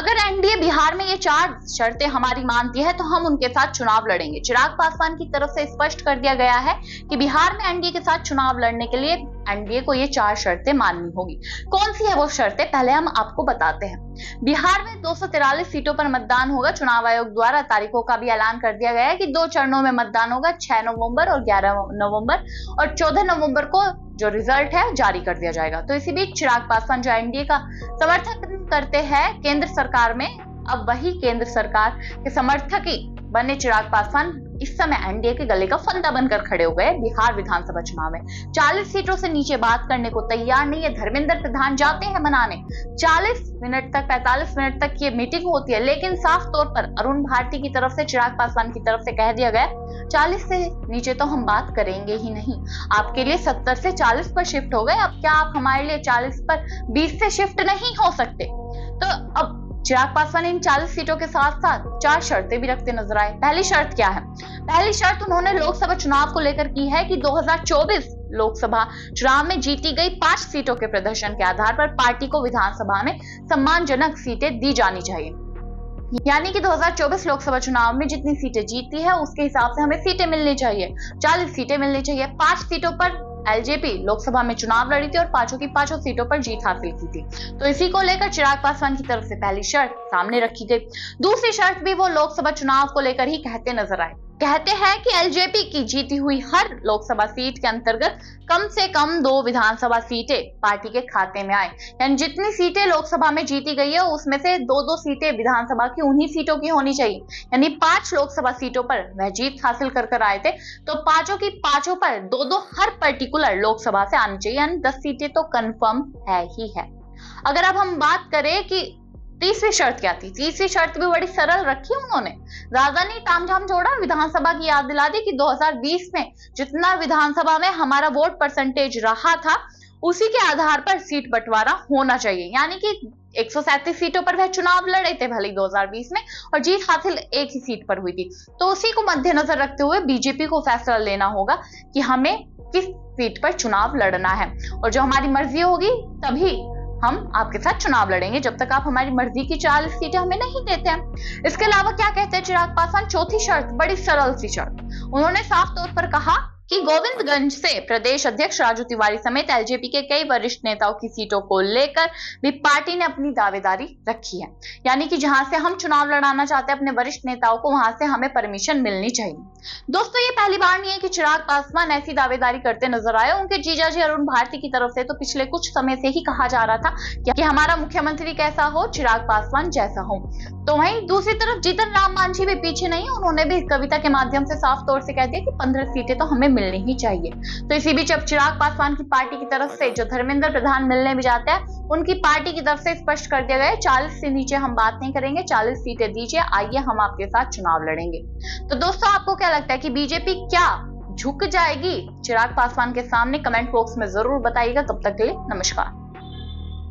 अगर एनडीए बिहार में ये 4 शर्तें हमारी मानती है तो हम उनके साथ चुनाव लड़ेंगे। चिराग पासवान की तरफ से स्पष्ट कर दिया गया है कि बिहार में एनडीए के साथ चुनाव लड़ने के लिए एनडीए को ये 4 शर्तें माननी होगी। कौन सी है वो शर्तें, पहले हम आपको बताते हैं। बिहार में 243 सीटों पर मतदान होगा। चुनाव आयोग द्वारा तारीखों का भी ऐलान कर दिया गया है कि 2 चरणों में मतदान होगा, 6 नवंबर और 11 नवंबर, और 14 नवंबर को जो रिजल्ट है जारी कर दिया जाएगा। तो इसी बीच चिराग पासवान जो एनडीए का समर्थन करते हैं केंद्र सरकार में, अब वही केंद्र सरकार के समर्थक ही बने चिराग पासवान इस समय एनडीए के गले का फंदा बनकर खड़े हो गए। बिहार विधानसभा चुनाव में 40 सीटों से नीचे बात करने को तैयार नहीं है। धर्मेंद्र प्रधान जाते हैं मनाने, 40 मिनट तक 45 मिनट तक ये मीटिंग होती है, लेकिन साफ तौर पर अरुण भारती की तरफ से, चिराग पासवान की तरफ से कह दिया गया 40 से नीचे तो हम बात करेंगे ही नहीं। आपके लिए 70 से 40 पर शिफ्ट हो गए, अब क्या आप हमारे लिए 40 पर 20 से शिफ्ट नहीं हो सकते? तो अब चिराग पासवान इन 40 सीटों के साथ साथ 4 शर्तें भी रखते नजर आए। पहली शर्त क्या है? पहली शर्त उन्होंने लोकसभा चुनाव को लेकर की है कि 2024 लोकसभा चुनाव में जीती गई 5 सीटों के प्रदर्शन के आधार पर पार्टी को विधानसभा में सम्मानजनक सीटें दी जानी चाहिए। यानी कि 2024 लोकसभा चुनाव में जितनी सीटें जीती है उसके हिसाब से हमें सीटें मिलनी चाहिए, 40 सीटें मिलनी चाहिए। 5 सीटों पर एलजेपी लोकसभा में चुनाव लड़ी थी और 5 की 5 सीटों पर जीत हासिल की थी। तो इसी को लेकर चिराग पासवान की तरफ से पहली शर्त सामने रखी गई। दूसरी शर्त भी वो लोकसभा चुनाव को लेकर ही कहते नजर आए। कहते हैं कि एलजेपी की जीती हुई हर लोकसभा सीट के अंतर्गत कम से कम 2 विधानसभा सीटें पार्टी के खाते में आए। यानी जितनी सीटें लोकसभा में जीती गई है उसमें से 2-2 सीटें विधानसभा की उन्हीं सीटों की होनी चाहिए। यानी 5 लोकसभा सीटों पर वह जीत हासिल कर आए थे, तो 5 की 5 पर 2-2 हर पर्टिकुलर लोकसभा से आनी चाहिए। यानी 10 सीटें तो कंफर्म है ही है। अगर अब हम बात करें कि तीसरी शर्त क्या थी, तीसरी शर्त भी बड़ी सरल रखी उन्होंने, ज्यादा नहीं तामझाम छोड़ा, विधानसभा की याद दिला दी कि 2020 में जितना विधानसभा में हमारा वोट परसेंटेज रहा था उसी के आधार पर सीट बंटवारा होना चाहिए। यानी कि 137 सीटों पर वह चुनाव लड़े थे भले 2020 में, और जीत हासिल एक ही सीट पर हुई थी। तो उसी को मद्देनजर रखते हुए बीजेपी को फैसला लेना होगा कि हमें किस सीट पर चुनाव लड़ना है, और जो हमारी मर्जी होगी तभी हम आपके साथ चुनाव लड़ेंगे, जब तक आप हमारी मर्जी की 40 सीटें हमें नहीं देते हैं। इसके अलावा क्या कहते हैं चिराग पासवान? चौथी शर्त बड़ी सरल सी शर्त, उन्होंने साफ तौर पर कहा कि गोविंदगंज से प्रदेश अध्यक्ष राजू तिवारी समेत एलजेपी के कई वरिष्ठ नेताओं की सीटों को लेकर भी पार्टी ने अपनी दावेदारी रखी है। यानी कि जहां से हम चुनाव लड़ाना चाहते हैं अपने वरिष्ठ नेताओं को, वहां से हमें परमिशन मिलनी चाहिए। दोस्तों, ये पहली बार नहीं है कि चिराग पासवान ऐसी दावेदारी करते नजर आए। उनके जीजाजी अरुण भारती की तरफ से तो पिछले कुछ समय से ही कहा जा रहा था कि हमारा मुख्यमंत्री कैसा हो, चिराग पासवान जैसा हो। तो वहीं दूसरी तरफ जीतन राम मांझी भी पीछे नहीं, उन्होंने भी कविता के माध्यम से साफ तौर से कह दिया कि 15 सीटें तो हमें मिलनी ही चाहिए। तो इसी बीच अब चिराग पासवान की पार्टी की तरफ से जो धर्मेंद्र प्रधान मिलने भी जाते हैं, उनकी पार्टी की तरफ से स्पष्ट कर दिया गया है 40 से नीचे हम बात नहीं करेंगे, 40 सीटें दीजिए, आइए हम आपके साथ चुनाव लड़ेंगे। तो दोस्तों, आपको क्या लगता है कि बीजेपी क्या झुक जाएगी चिराग पासवान के सामने? कमेंट बॉक्स में जरूर बताइएगा। तब तक के लिए नमस्कार।